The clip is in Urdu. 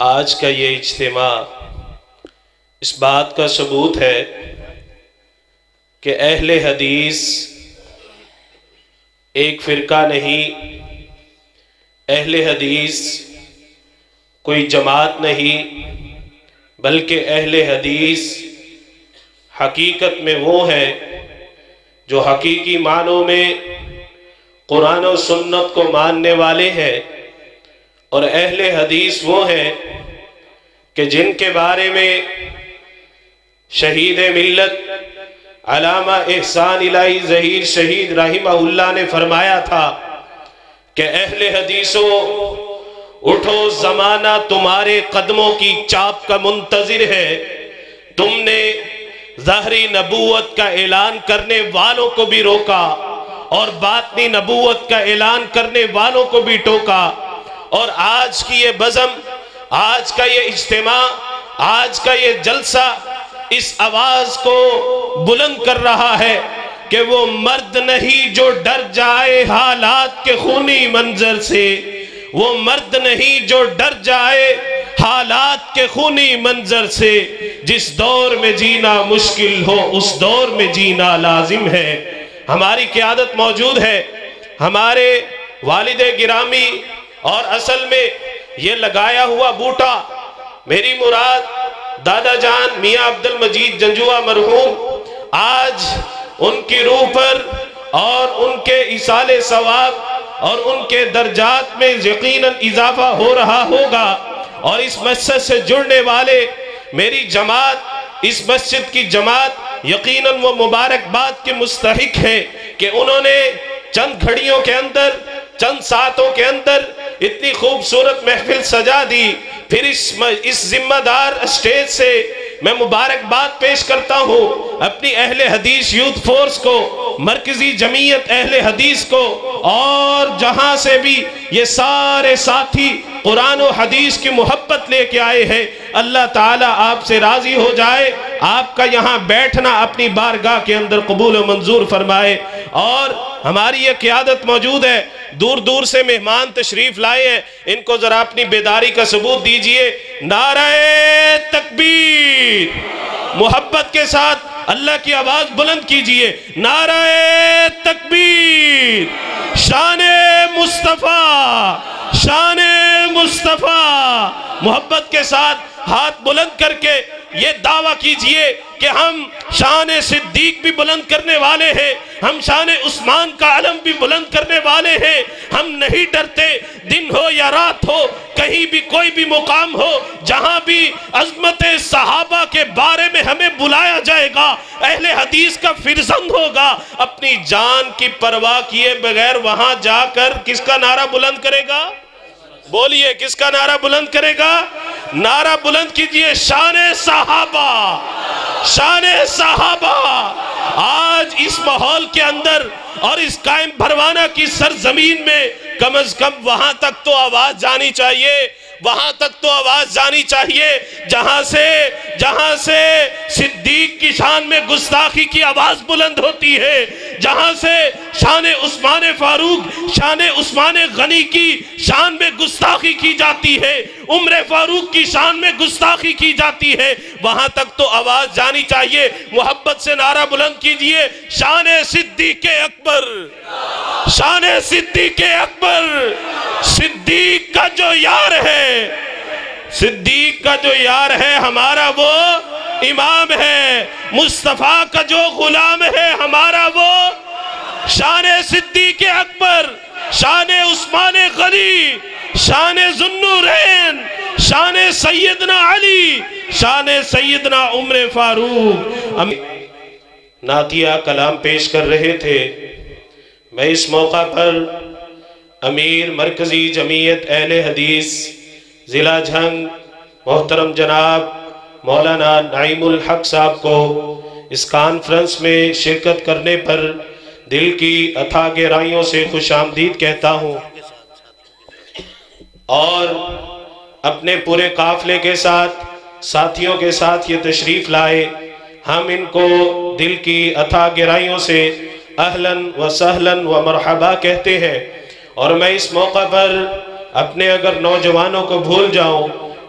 آج کا یہ اجتماع اس بات کا ثبوت ہے کہ اہل حدیث ایک فرقہ نہیں، اہل حدیث کوئی جماعت نہیں، بلکہ اہل حدیث حقیقت میں وہ ہے جو حقیقی معنوں میں قرآن و سنت کو ماننے والے ہیں، اور اہل حدیث وہ ہیں کہ جن کے بارے میں شہید ملت علامہ احسان الہی ظہیر شہید رحمہ اللہ نے فرمایا تھا کہ اہل حدیثوں اٹھو، زمانہ تمہارے قدموں کی چاپ کا منتظر ہے۔ تم نے ظاہری نبوت کا اعلان کرنے والوں کو بھی روکا اور باطنی نبوت کا اعلان کرنے والوں کو بھی ٹوکا، اور آج کی یہ بزم، آج کا یہ اجتماع، آج کا یہ جلسہ اس آواز کو بلند کر رہا ہے کہ وہ مرد نہیں جو ڈر جائے حالات کے خونی منظر سے، وہ مرد نہیں جو ڈر جائے حالات کے خونی منظر سے، جس دور میں جینا مشکل ہو اس دور میں جینا لازم ہے۔ ہماری قیادت موجود ہے، ہمارے والد گرامی، اور اصل میں یہ لگایا ہوا بوٹا، میری مراد دادا جان میاں عبد المجید جنجوہ مرحوم، آج ان کی روح پر اور ان کے ایصال ثواب اور ان کے درجات میں یقیناً اضافہ ہو رہا ہوگا، اور اس مسجد سے جڑنے والے میری جماعت، اس مسجد کی جماعت یقیناً وہ مبارکباد کے مستحق ہے کہ انہوں نے چند گھڑیوں کے اندر، چند ساعتوں کے اندر اتنی خوبصورت محفل سجا دی۔ پھر اس ذمہ دار اسٹیج سے میں مبارکباد پیش کرتا ہوں اپنی اہل حدیث یوتھ فورس کو، مرکزی جمعیت اہل حدیث کو، اور جہاں سے بھی یہ سارے ساتھی قرآن و حدیث کی محبت لے کے آئے ہیں، اللہ تعالیٰ آپ سے راضی ہو جائے، آپ کا یہاں بیٹھنا اپنی بارگاہ کے اندر قبول و منظور فرمائے۔ اور ہماری یہ قیادت موجود ہے، دور دور سے مہمان تشریف لائے ہیں، ان کو ذرا اپنی بیداری کا ثبوت دیجئے۔ نعرہ تکبیر، محبت کے ساتھ اللہ کی آواز بلند کیجئے، نعرہ تکبیر، شان مصطفیٰ، شان مصطفیٰ۔ محبت کے ساتھ ہاتھ بلند کر کے یہ دعویٰ کیجئے کہ ہم شان صدیق بھی بلند کرنے والے ہیں، ہم شان عثمان کا علم بھی بلند کرنے والے ہیں، ہم نہیں ڈرتے، دن ہو یا رات ہو، کہیں بھی کوئی بھی مقام ہو، جہاں بھی عظمت صحابہ کے بارے میں ہمیں بلایا جائے گا، اہل حدیث کا فرزند ہوگا، اپنی جان کی پرواہ کیے بغیر وہاں جا کر کس کا نعرہ بلند کرے گا؟ بولیے، کس کا نعرہ بلند کرے گا؟ نعرہ بلند کیجئے، شان صحابہ، شان صحابہ۔ آج اس ماحول کے اندر اور اس قائم بھروانہ کی سرزمین میں کم از کم وہاں تک تو آواز جانی چاہیے، وہاں تک تو آواز جانی چاہیے جہاں سے صدیق کی شان میں گستاخی کی آواز بلند ہوتی ہے، جہاں سے شان عثمان فاروق، شان عثمان غنی کی شان میں گستاخی کی جاتی ہے، عمر فاروق کی شان میں گستاخی کی جاتی ہے، وہاں تک تو آواز جانی چاہیے۔ محبت سے نعرہ بلند کیجئے، شان صدیق اکبر، شان صدیق اکبر۔ صدیق کا جو یار ہے، صدیق کا جو یار ہے ہمارا وہ امام ہے، مصطفیٰ کا جو غلام ہے ہمارا وہ شان صدیق اکبر، شان عثمان غنی، شان ذوالنورین، شان سیدنا علی، شان سیدنا عمر فاروق۔ نعتیہ کلام پیش کر رہے تھے، میں اس موقع پر امیر مرکزی جمعیت اہل حدیث ضلع جھنگ محترم جناب مولانا نعیم الحق صاحب کو اس کانفرنس میں شرکت کرنے پر دل کی اتھا گہرائیوں سے خوش آمدید کہتا ہوں، اور اپنے پورے قافلے کے ساتھ، ساتھیوں کے ساتھ یہ تشریف لائے، ہم ان کو دل کی اتھا گہرائیوں سے اہلاً و سہلاً و مرحبا کہتے ہیں۔ اور میں اس موقع پر اپنے اگر نوجوانوں کو بھول جاؤں